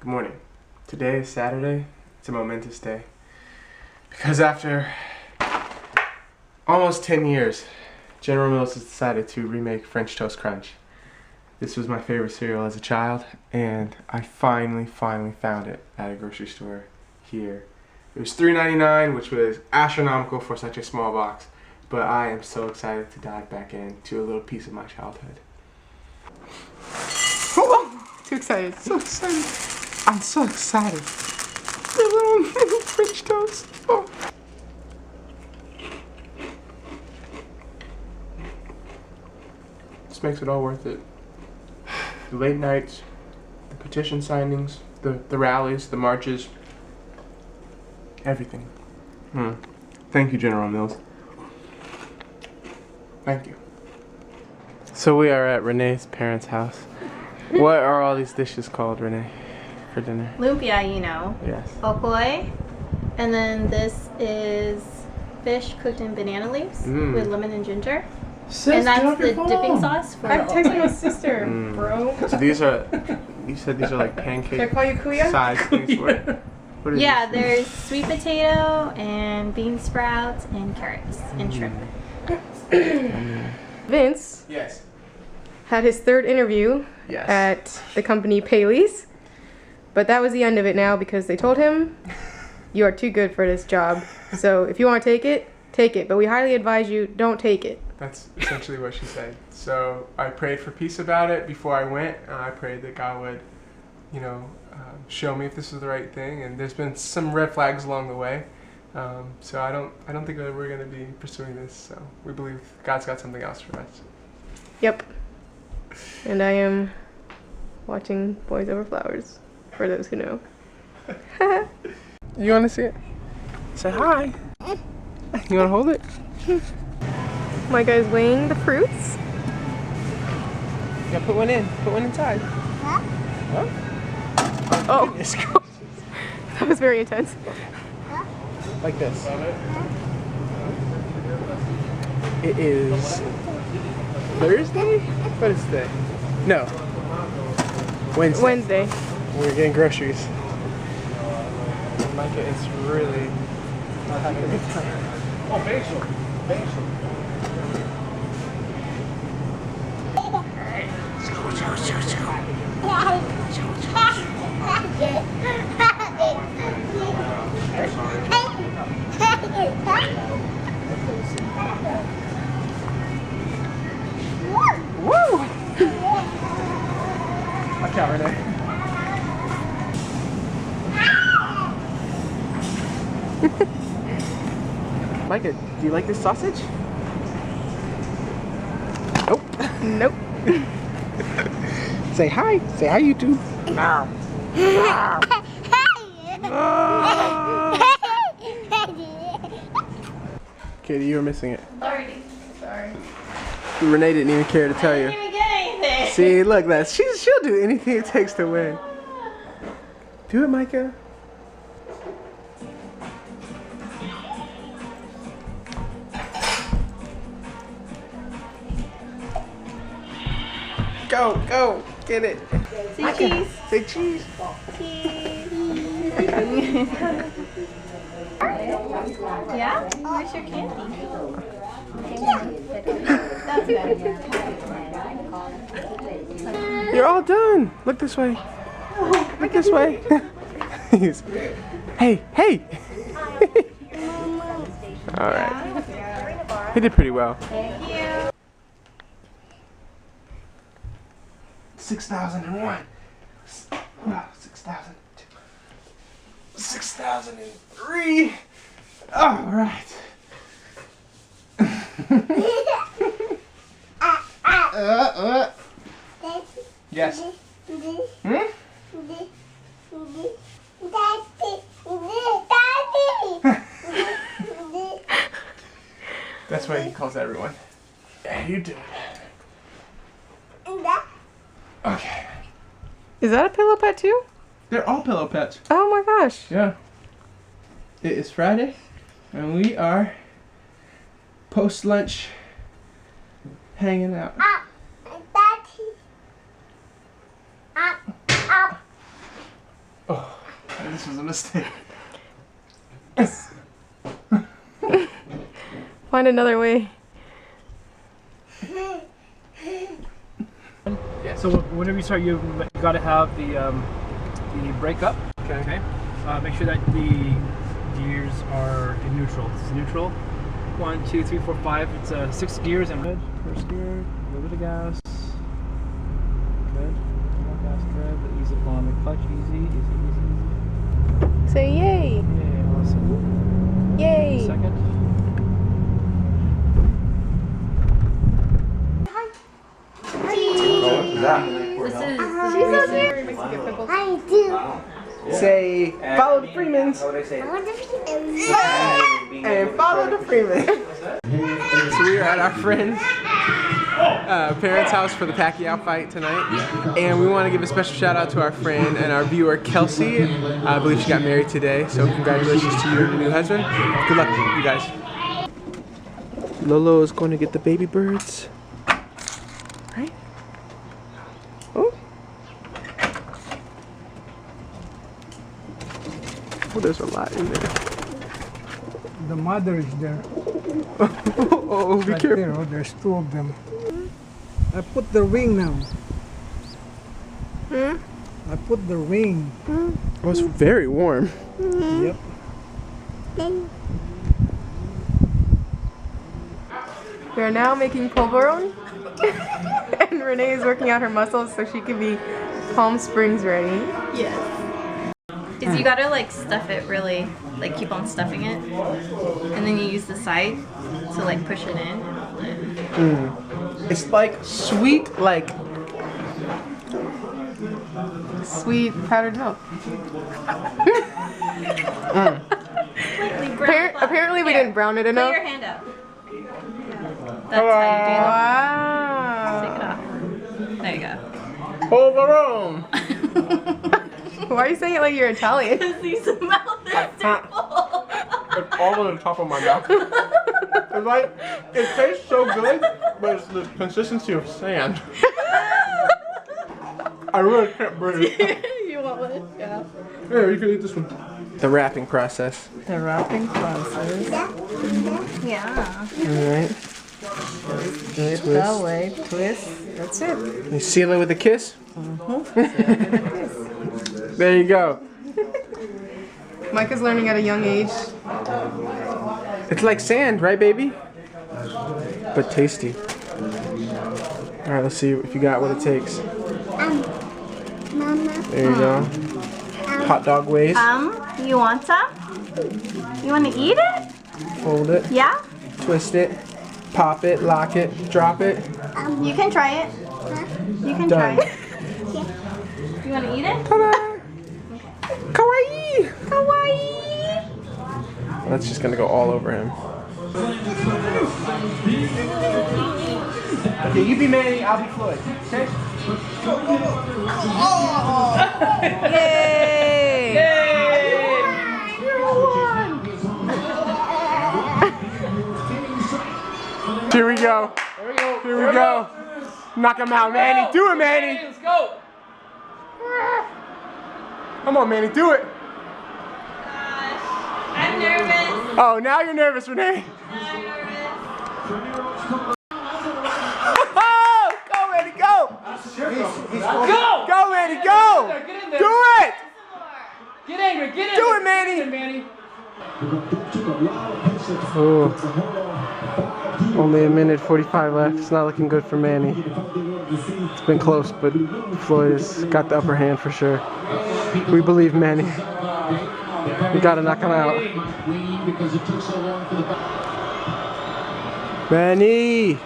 Good morning. Today is Saturday. It's a momentous day. Because after almost 10 years, General Mills has decided to remake French Toast Crunch. This was my favorite cereal as a child, and I finally found it at a grocery store here. It was $3.99, which was astronomical for such a small box, but I am so excited to dive back into a little piece of my childhood. Oh, too excited, so excited. I'm so excited. French toast. Oh. This makes it all worth it. The late nights, the petition signings, the rallies, the marches, everything. Thank you, General Mills. Thank you. So we are at Renee's parents' house. What are all these dishes called, Renee, for dinner? Lumpia, you know. Yes. Okoi. And then this is fish cooked in banana leaves with lemon and ginger. Sis, and that's the dipping sauce for I'm texting my sister, bro. So these are, you said these are like pancake Can I call you Kuya? size things. What are yeah, these? there's sweet potato and bean sprouts and carrots and shrimp. Vince Yes. had his third interview Yes. at the company Paley's, but that was the end of it now because they told him, you are too good for this job. So if you want to take it, but we highly advise you don't take it. That's essentially what she said. So I prayed for peace about it before I went. I prayed that God would, show me if this was the right thing. And there's been some red flags along the way. So I don't think that we're going to be pursuing this. So we believe God's got something else for us. Yep. And I am watching Boys Over Flowers, for those who know. You want to see it? Say hi. You want to hold it? Micah is weighing the fruits. Yeah, put one in. Put one inside. Huh? Oh, Goodness. that was very intense. Like this. It is Thursday? What is today? No. Wednesday. We're getting groceries. Micah is really not having a good time. Oh, basil. Woo! Watch out, Renee. Micah, do you like this sausage? Nope. Nope. Say hi. Say hi, YouTube. Katie, you were missing it. Sorry. Renee didn't even care to tell you. I didn't even get anything. See, look, she'll do anything it takes to win. Do it, Micah. Go, get it. Say cheese. Say cheese. Cheese. Yeah? Where's your candy? That's better. You're all done. Look this way. Look this way. Hey. All right. He did pretty well. Thank you. 6,001. 6,002. 6,003. All right. Yes. That's what he calls everyone. Yeah, you do it. Okay. Is that a pillow pet too? They're all pillow pets. Oh my gosh. Yeah. It is Friday, and we are post-lunch hanging out. This was a mistake. Find another way. Yeah. So whenever you start, you got to have the brake up. Okay. Make sure that the gears are in neutral. This is neutral. 1, 2, 3, 4, 5. It's 6 gears and good. First gear, a little bit of gas. Good. More gas, good. The ease up on the clutch, easy. Say yay! Yeah, awesome. Yay! Second. Say, follow the Freemans. And follow the Freemans. So we are at our friend's parents' house for the Pacquiao fight tonight. And we want to give a special shout out to our friend and our viewer, Kelsey. I believe she got married today. So congratulations to you and your new husband. Good luck, you guys. Lolo is going to get the baby birds. Right? Oh. Oh, there's a lot in there. The mother is there. Oh, be Right careful. there, oh, there's 2 of them. I put the ring now. I put the ring. Oh, it's very warm. Yep. We are now making polvoron. And Renee is working out her muscles so she can be Palm Springs ready. Yes. Is you gotta like stuff it really, like keep on stuffing it, and then you use the side to like push it in. It's like sweet, like Sweet powdered milk. Slightly brown. Apparently we didn't brown it Put enough. your hand up. That's how you do Wow. it. Take it off. There you go. polvoron. Why are you saying it like you're Italian? These mouth is too full. It's all on the top of my mouth. It's like, it tastes so good, but it's the consistency of sand. I really can't breathe. You want one? Yeah. Here, you can eat this one. The wrapping process. The wrapping process. Yeah. Alright. Twist that way. Twist. That's it. You seal it with a kiss? There you go. Micah's learning at a young age. It's like sand, right, baby? But tasty. Alright, let's see if you got what it takes. There you go. Hot dog ways. You want some? You want to eat it? Fold it. Yeah? Twist it. Pop it. Lock it. Drop it. You can try it. You can Done. try it. You want to eat it? Ta-da! Kawaii! Kawaii! That's just gonna go all over him. Okay, you be Manny, I'll be Floyd. Okay? Yay! Here we go. Here we go. Knock him out, Manny. Do it, Manny. Let's go. Come on, Manny. Do it. I'm nervous. Oh, now you're nervous, Renee. I'm nervous. Go, Manny, go. Go. Go, Manny, go. Get in there. Do it. Get angry. Get in. Do it, Manny. Get in, Manny. Only a minute 45 left. It's not looking good for Manny. It's been close, but Floyd has got the upper hand for sure. We believe Manny. We gotta knock him out. Manny!